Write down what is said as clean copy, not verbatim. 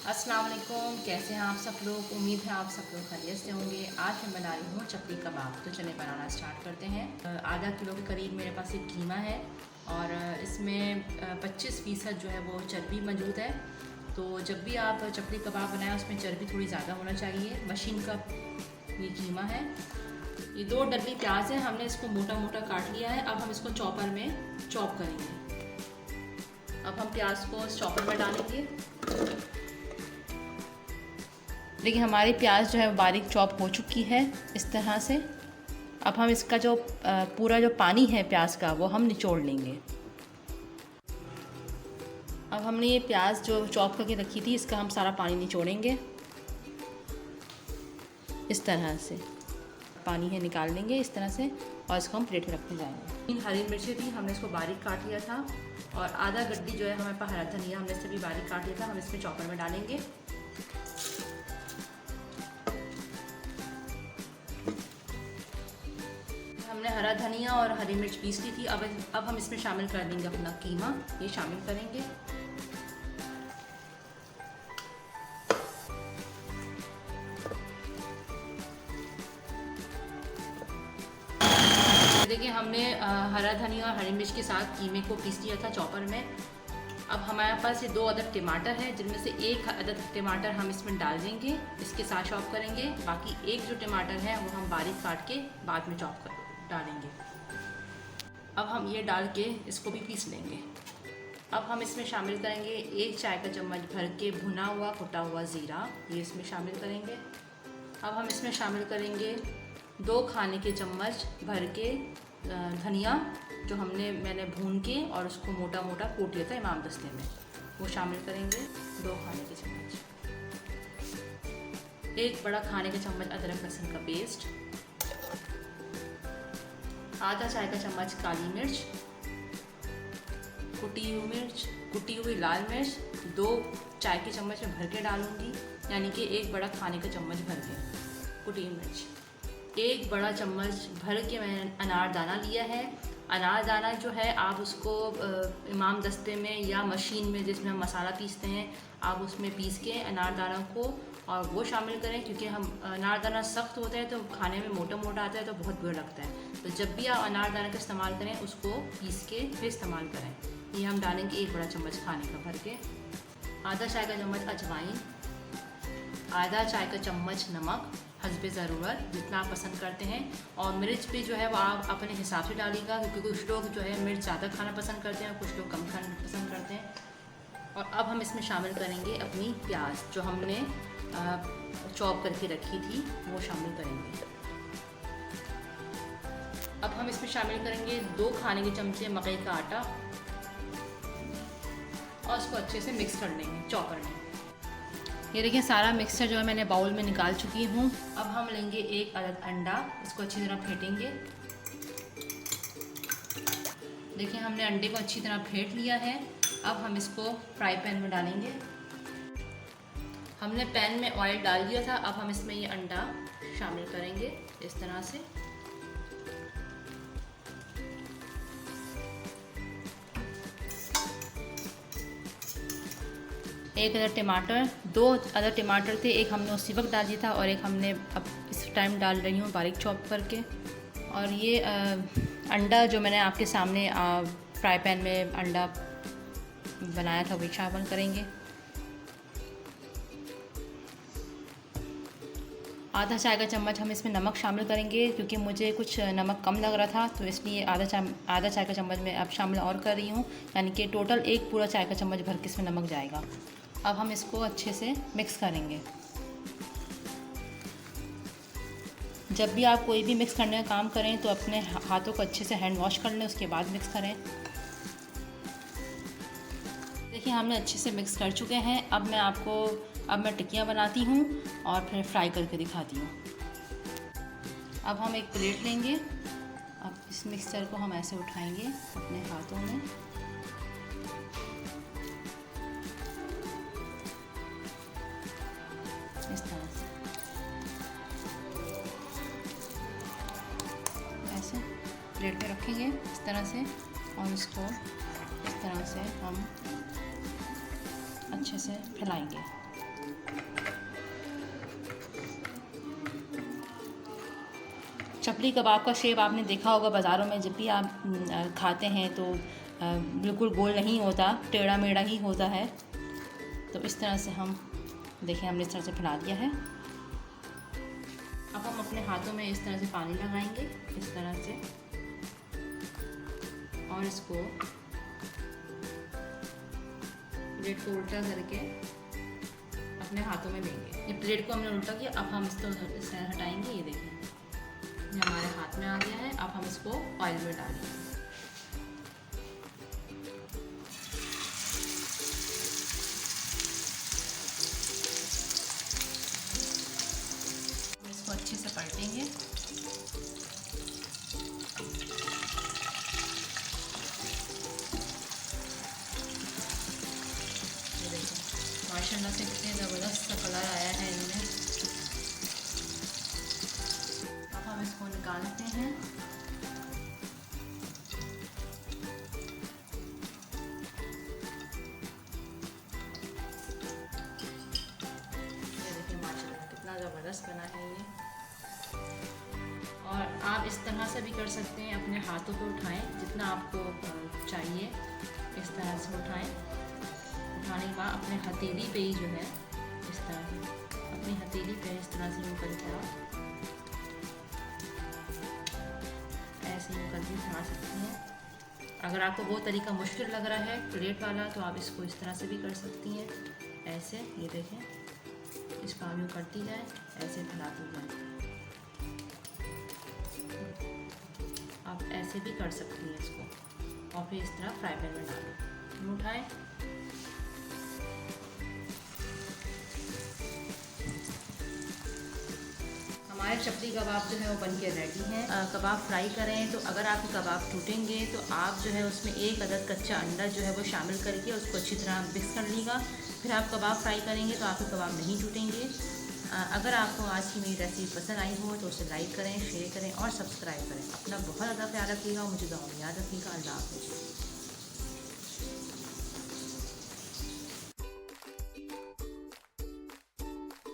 अस्सलाम वालेकुम, कैसे हैं आप सब लोग। उम्मीद है आप सब लोग खैरियत से होंगे। आज मैं बना रही हूँ चपली कबाब। तो चलिए बनाना स्टार्ट करते हैं। आधा किलो के करीब मेरे पास एक कीमा है और इसमें 25% जो है वो चर्बी मौजूद है। तो जब भी आप चपली कबाब बनाएं उसमें चर्बी थोड़ी ज़्यादा होना चाहिए। मशीन का ये कीमा है। ये 2 डली प्याज है, हमने इसको मोटा मोटा काट लिया है। अब हम इसको चॉपर में चॉप करेंगे। अब हम प्याज को चॉपर में डालेंगे। देखिए हमारी प्याज जो है बारीक चॉप हो चुकी है इस तरह से। अब हम इसका जो पूरा जो पानी है प्याज का वो हम निचोड़ लेंगे। अब हमने ये प्याज जो चॉप करके रखी थी इसका हम सारा पानी निचोड़ेंगे इस तरह से। पानी है निकाल लेंगे इस तरह से और इसको हम प्लेट में रखने जाएंगे। 3 हरी मिर्चें थी, हमने इसको बारीक काट लिया था और आधा गड्डी जो है हमारे पास हरा धनिया, हमने इसे भी बारीक काट लिया था। हम इसमें चॉपर में डालेंगे। हमने हरा धनिया और हरी मिर्च पीस ली थी। अब हम इसमें शामिल कर देंगे अपना कीमा। ये शामिल करेंगे। देखिए हमने हरा धनिया और हरी मिर्च के साथ कीमे को पीस लिया था चॉपर में। अब हमारे पास ये 2 अदद टमाटर है, जिनमें से 1 अदद टमाटर हम इसमें डाल देंगे, इसके साथ चॉप करेंगे। बाकी 1 जो टमाटर है वो हम बारीक काट के बाद में चॉप कर डालेंगे। अब हम ये डाल के इसको भी पीस लेंगे। अब हम इसमें शामिल करेंगे 1 चाय का चम्मच भर के भुना हुआ कुटा हुआ ज़ीरा, ये इसमें शामिल करेंगे। अब हम इसमें शामिल करेंगे 2 खाने के चम्मच भर के धनिया, जो मैंने भून के और उसको मोटा मोटा कूट लिया था इमाम दस्ते में, वो शामिल करेंगे 2 खाने के चम्मच। 1 बड़ा खाने का चम्मच अदरक लहसुन का पेस्ट, आधा चाय का चम्मच काली मिर्च, कुटी हुई लाल मिर्च 2 चाय के चम्मच में भर के डालूंगी, यानी कि 1 बड़ा खाने का चम्मच भर के कुटी मिर्च। 1 बड़ा चम्मच भर के मैंने अनारदाना लिया है। अनारदाना जो है आप उसको इमाम दस्ते में या मशीन में जिसमें हम मसाला पीसते हैं, आप उसमें पीस के अनारदाना को और वो शामिल करें, क्योंकि हम अनारदाना सख्त होता है तो खाने में मोटा मोटा आता है तो बहुत बुरा लगता है। तो जब भी आप अनारदाना का इस्तेमाल करें उसको पीस के फिर इस्तेमाल करें। ये हम डालेंगे 1 बड़ा चम्मच खाने का भर के, आधा चाय का चम्मच अजवाइन, आधा चाय का चम्मच नमक हस्बे ज़रूरत, जितना आप पसंद करते हैं। और मिर्च भी जो है वो आप अपने हिसाब से डालिएगा, क्योंकि कुछ लोग जो है मिर्च ज़्यादा खाना पसंद करते हैं और कुछ लोग कम खाना पसंद करते हैं। और अब हम इसमें शामिल करेंगे अपनी प्याज जो हमने चॉप करके रखी थी, वो शामिल करेंगे। अब हम इसमें शामिल करेंगे 2 खाने के चमचे मकई का आटा और उसको अच्छे से मिक्स कर लेंगे चॉपर में। ये देखिए सारा मिक्सचर जो है मैंने बाउल में निकाल चुकी हूँ। अब हम लेंगे 1 अदद अंडा, इसको अच्छी तरह फेंटेंगे। देखिए हमने अंडे को अच्छी तरह फेंट लिया है। अब हम इसको फ्राई पैन में डालेंगे। हमने पैन में ऑयल डाल दिया था। अब हम इसमें ये अंडा शामिल करेंगे इस तरह से। एक अदर टमाटर, 2 अदर टमाटर थे, 1 हमने उसी वक्त डाल दिया था और 1 हमने अब इस टाइम डाल रही हूँ बारीक चॉप करके। और ये अंडा जो मैंने आपके सामने फ्राई पैन में अंडा बनाया था वो शामिल करेंगे। आधा चाय का चम्मच हम इसमें नमक शामिल करेंगे, क्योंकि मुझे कुछ नमक कम लग रहा था तो इसलिए आधा चाय का चम्मच में अब शामिल और कर रही हूँ, यानी कि टोटल 1 पूरा चाय का चम्मच भर के इसमें नमक जाएगा। अब हम इसको अच्छे से मिक्स करेंगे। जब भी आप कोई भी मिक्स करने का काम करें तो अपने हाथों को अच्छे से हैंड वॉश कर लें, उसके बाद मिक्स करें। देखिए हमने अच्छे से मिक्स कर चुके हैं। अब मैं टिक्कियाँ बनाती हूँ और फिर फ्राई करके दिखाती हूँ। अब हम एक प्लेट लेंगे। अब इस मिक्सचर को हम ऐसे उठाएंगे अपने हाथों में। इस तरह से ऐसे प्लेट पे रखेंगे इस तरह से और इसको इस तरह से हम अच्छे से फैलाएंगे। चपली कबाब का शेप आपने देखा होगा बाज़ारों में, जब भी आप खाते हैं तो बिल्कुल गोल नहीं होता, टेढ़ा मेढ़ा ही होता है। तो इस तरह से हम देखें, हमने इस तरह से फैला दिया है। अब हम अपने हाथों में इस तरह से पानी लगाएंगे, इस तरह से, और इसको प्लेट को उल्टा करके अपने हाथों में लेंगे। ये प्लेट को हमने उल्टा किया, अब हम इसको इस तरह हटाएंगे। ये देखें, ये हमारे हाथ में आ गया है। अब हम इसको ऑयल में डालेंगे। इसको अच्छे से पलटेंगे। ये देखो, माशाल्लाह से कितने ज़बरदस्त सा कलर आया है इनमें। अब हम इसको निकालते हैं। ये देखिए माशाल्लाह कितना ज़बरदस्त बना है ये। और आप इस तरह से भी कर सकते हैं, अपने हाथों पे उठाएं, जितना आपको चाहिए इस तरह से उठाएं। उठाने के बाद अपने हथेली पे ही जो है इस तरह से, अपनी हथेली पे इस तरह से यूँ करके आप ऐसे यूँ करके उठा सकती हैं। अगर आपको वो तरीका मुश्किल लग रहा है प्लेट वाला, तो आप इसको इस तरह से भी कर सकती हैं, ऐसे। ये देखें, इसको आप यूँ करती जाए, ऐसे फैलाती जाए। आप ऐसे भी कर सकती हैं इसको, और फिर इस तरह फ्राई पैन में डालें। उठाएं, हमारे चपली कबाब जो है वो बनके रेडी हैं। कबाब फ्राई करें तो अगर आपके कबाब टूटेंगे तो आप जो है उसमें एक अदद कच्चा अंडा जो है वो शामिल करके उसको अच्छी तरह मिक्स कर लीजिएगा। फिर आप कबाब फ्राई करेंगे तो आपके कबाब नहीं टूटेंगे। अगर आपको आज की मेरी रेसिपी पसंद आई हो तो उसे लाइक करें, शेयर करें और सब्सक्राइब करें। अपना बहुत ज़्यादा ख्याल रखिएगा, मुझे दुआ में याद रखिएगा। अल्लाह हाफ़िज़।